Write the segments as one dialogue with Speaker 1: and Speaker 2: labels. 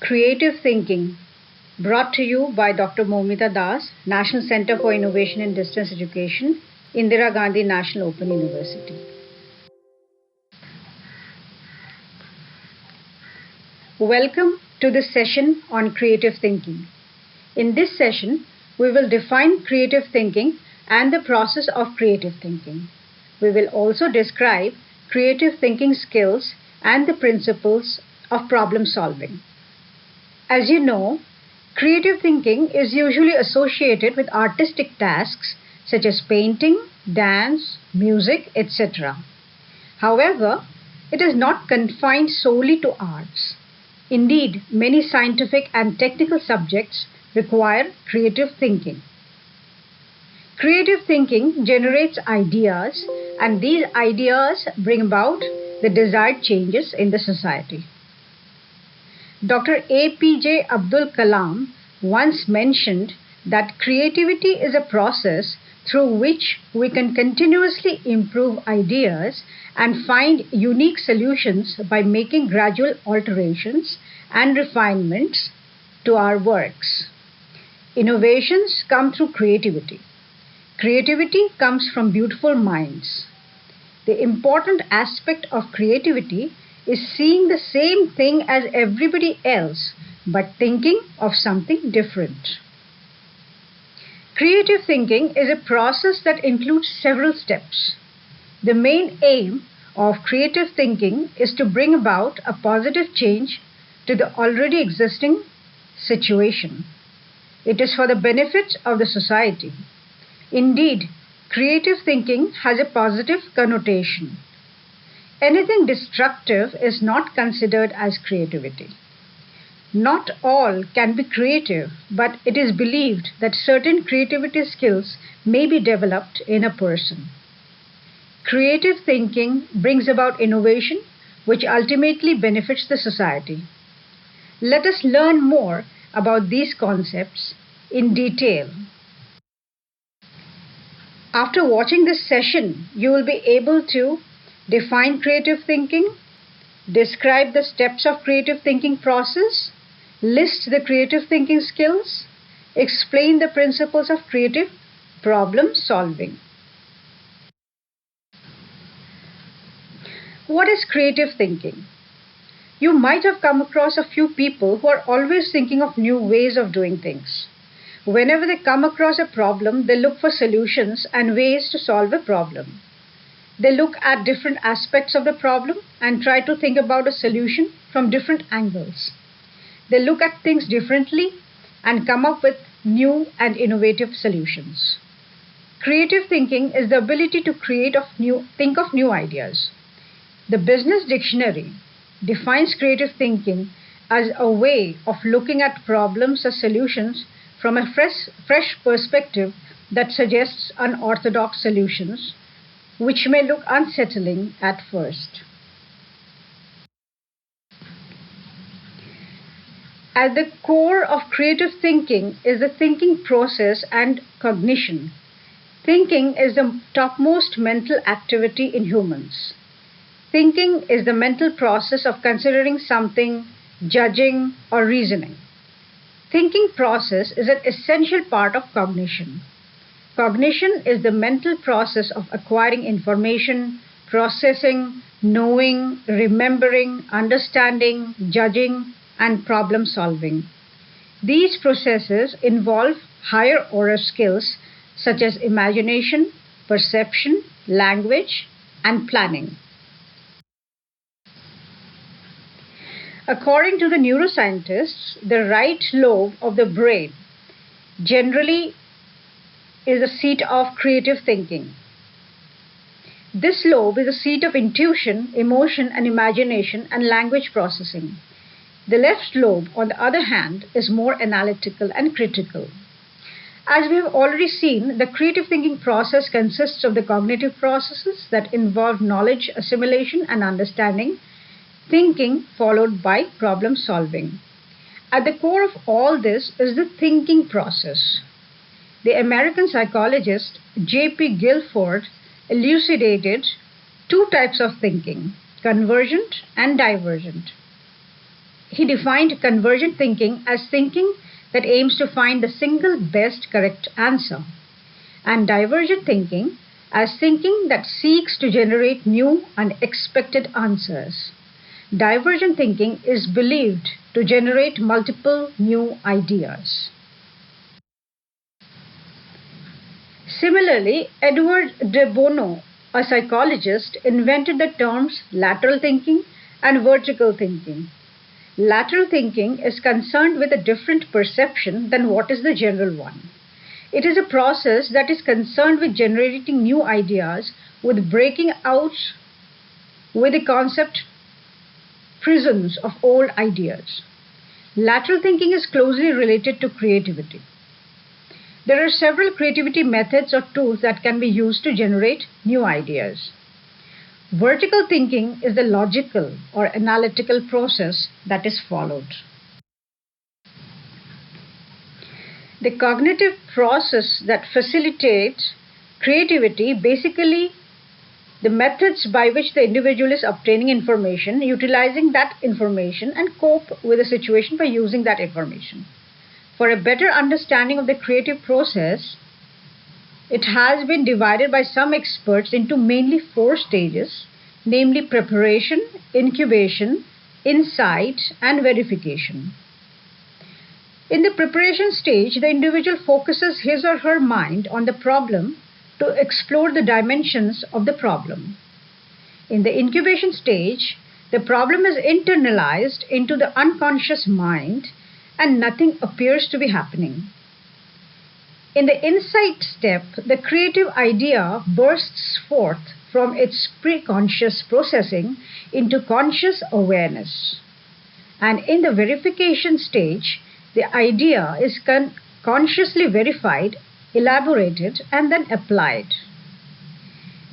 Speaker 1: Creative Thinking, brought to you by Dr. Momita Das, National Center for Innovation in Distance Education, Indira Gandhi National Open University. Welcome to this session on creative thinking. In this session, we will define creative thinking and the process of creative thinking. We will also describe creative thinking skills and the principles of problem solving. As you know, creative thinking is usually associated with artistic tasks such as painting, dance, music, etc. However, it is not confined solely to arts. Indeed, many scientific and technical subjects require creative thinking. Creative thinking generates ideas, and these ideas bring about the desired changes in the society. Dr. APJ Abdul Kalam once mentioned that creativity is a process through which we can continuously improve ideas and find unique solutions by making gradual alterations and refinements to our works. Innovations come through creativity. Creativity comes from beautiful minds. The important aspect of creativity is seeing the same thing as everybody else but thinking of something different. Creative thinking is a process that includes several steps. The main aim of creative thinking is to bring about a positive change to the already existing situation. It is for the benefit of the society. Indeed, creative thinking has a positive connotation. Anything destructive is not considered as creativity. Not all can be creative, but it is believed that certain creativity skills may be developed in a person. Creative thinking brings about innovation, which ultimately benefits the society. Let us learn more about these concepts in detail. After watching this session, you will be able to define creative thinking, describe the steps of creative thinking process, list the creative thinking skills, explain the principles of creative problem solving. What is creative thinking? You might have come across a few people who are always thinking of new ways of doing things. Whenever they come across a problem, they look for solutions and ways to solve a problem. They look at different aspects of the problem and try to think about a solution from different angles. They look at things differently and come up with new and innovative solutions. Creative thinking is the ability to think of new ideas. The Business Dictionary defines creative thinking as a way of looking at problems or solutions from a fresh perspective that suggests unorthodox solutions, which may look unsettling at first. At the core of creative thinking is the thinking process and cognition. Thinking is the topmost mental activity in humans. Thinking is the mental process of considering something, judging, or reasoning. Thinking process is an essential part of cognition. Cognition is the mental process of acquiring information, processing, knowing, remembering, understanding, judging, and problem solving. These processes involve higher order skills such as imagination, perception, language, and planning. According to the neuroscientists, the right lobe of the brain generally is the seat of creative thinking. This lobe is a seat of intuition, emotion, and imagination and language processing. The left lobe, on the other hand, is more analytical and critical. As we have already seen, the creative thinking process consists of the cognitive processes that involve knowledge assimilation and understanding, thinking followed by problem solving. At the core of all this is the thinking process. The American psychologist J.P. Guilford elucidated two types of thinking, convergent and divergent. He defined convergent thinking as thinking that aims to find the single best correct answer, and divergent thinking as thinking that seeks to generate new, unexpected answers. Divergent thinking is believed to generate multiple new ideas. Similarly, Edward de Bono, a psychologist, invented the terms lateral thinking and vertical thinking. Lateral thinking is concerned with a different perception than what is the general one. It is a process that is concerned with generating new ideas, with breaking out with the concept prisons of old ideas. Lateral thinking is closely related to creativity. There are several creativity methods or tools that can be used to generate new ideas. Vertical thinking is the logical or analytical process that is followed. The cognitive process that facilitates creativity, basically the methods by which the individual is obtaining information, utilizing that information, and cope with a situation by using that information. For a better understanding of the creative process, it has been divided by some experts into mainly four stages, namely preparation, incubation, insight, and verification. In the preparation stage, the individual focuses his or her mind on the problem to explore the dimensions of the problem. In the incubation stage, the problem is internalized into the unconscious mind and nothing appears to be happening. In the insight step, the creative idea bursts forth from its preconscious processing into conscious awareness. And in the verification stage, the idea is consciously verified, elaborated, and then applied.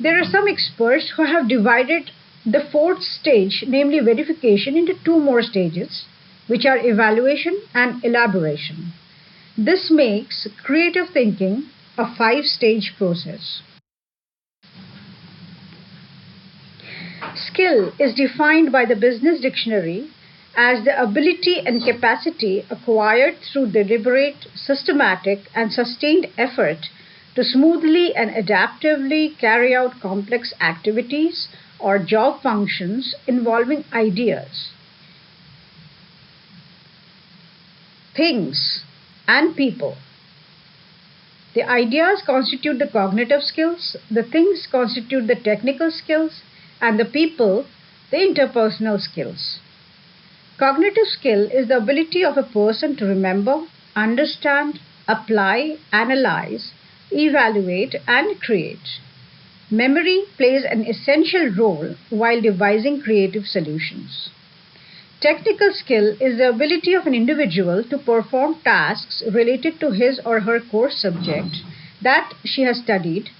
Speaker 1: There are some experts who have divided the fourth stage, namely verification, into two more stages, which are evaluation and elaboration. This makes creative thinking a five-stage process. Skill is defined by the Business Dictionary as the ability and capacity acquired through deliberate, systematic, and sustained effort to smoothly and adaptively carry out complex activities or job functions involving ideas, things, and people. The ideas constitute the cognitive skills, the things constitute the technical skills, and the people the interpersonal skills. Cognitive skill is the ability of a person to remember, understand, apply, analyze, evaluate, and create. Memory plays an essential role while devising creative solutions. Technical skill is the ability of an individual to perform tasks related to his or her course subject that she has studied,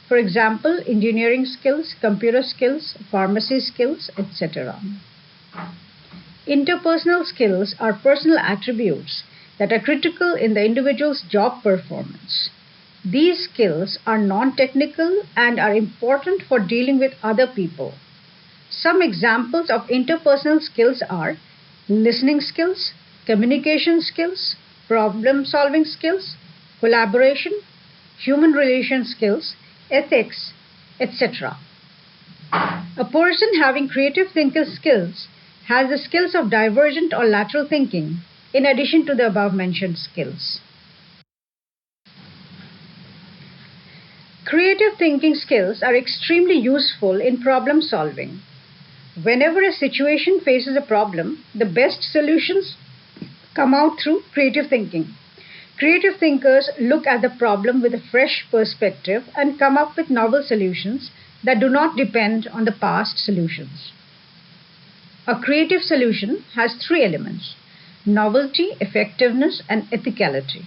Speaker 1: for example, engineering skills, computer skills, pharmacy skills, etc. Interpersonal skills are personal attributes that are critical in the individual's job performance. These skills are non-technical and are important for dealing with other people. Some examples of interpersonal skills are listening skills, communication skills, problem-solving skills, collaboration, human relation skills, ethics, etc. A person having creative thinking skills has the skills of divergent or lateral thinking, in addition to the above mentioned skills. Creative thinking skills are extremely useful in problem solving. Whenever a situation faces a problem, the best solutions come out through creative thinking. Creative thinkers look at the problem with a fresh perspective and come up with novel solutions that do not depend on the past solutions. A creative solution has three elements: novelty, effectiveness, and ethicality.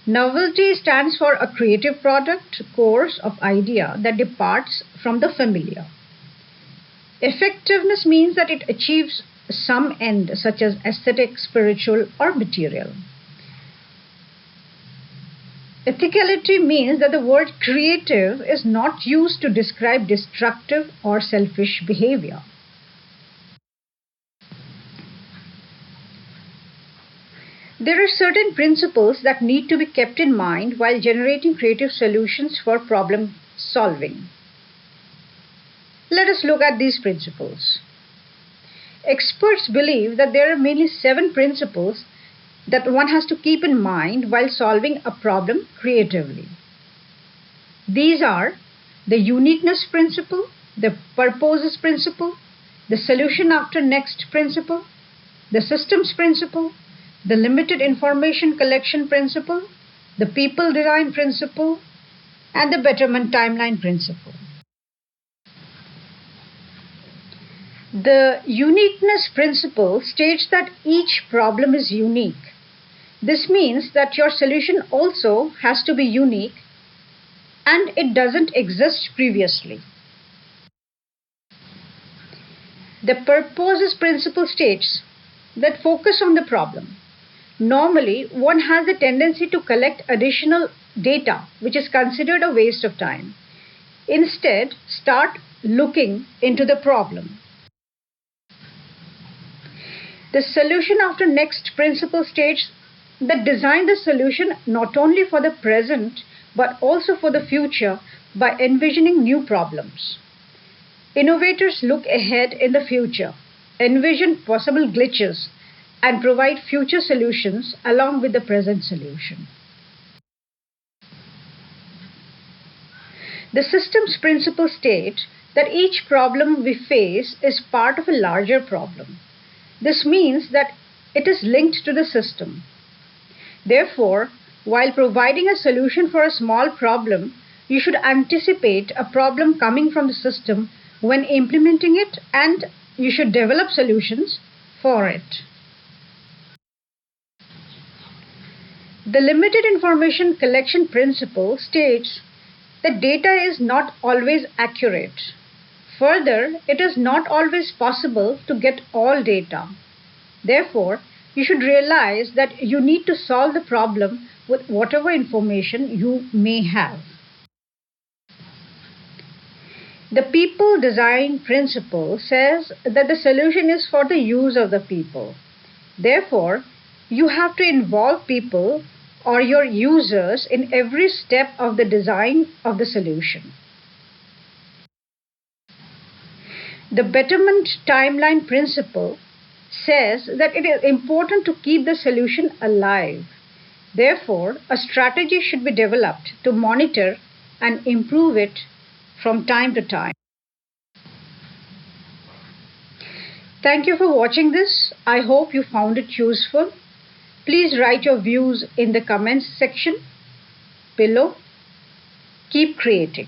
Speaker 1: Novelty stands for a creative product, course of idea that departs from the familiar. Effectiveness means that it achieves some end, such as aesthetic, spiritual, or material. Ethicality means that the word creative is not used to describe destructive or selfish behavior. There are certain principles that need to be kept in mind while generating creative solutions for problem solving. Let us look at these principles. Experts believe that there are mainly 7 principles that one has to keep in mind while solving a problem creatively. These are the uniqueness principle, the purposes principle, the solution after next principle, the systems principle, the limited information collection principle, the people design principle, and the betterment timeline principle. The uniqueness principle states that each problem is unique. This means that your solution also has to be unique and it doesn't exist previously. The purposes principle states that focus on the problem. Normally, one has a tendency to collect additional data, which is considered a waste of time. Instead, start looking into the problem. The solution after next principle states that design the solution not only for the present but also for the future by envisioning new problems. Innovators look ahead in the future, envision possible glitches, and provide future solutions along with the present solution. The systems principle states that each problem we face is part of a larger problem. This means that it is linked to the system. Therefore, while providing a solution for a small problem, you should anticipate a problem coming from the system when implementing it, and you should develop solutions for it. The limited information collection principle states that data is not always accurate. Further, it is not always possible to get all data. Therefore, you should realize that you need to solve the problem with whatever information you may have. The people design principle says that the solution is for the use of the people. Therefore, you have to involve people or your users in every step of the design of the solution. The betterment timeline principle says that it is important to keep the solution alive. Therefore, a strategy should be developed to monitor and improve it from time to time. Thank you for watching this. I hope you found it useful. Please write your views in the comments section below. Keep creating.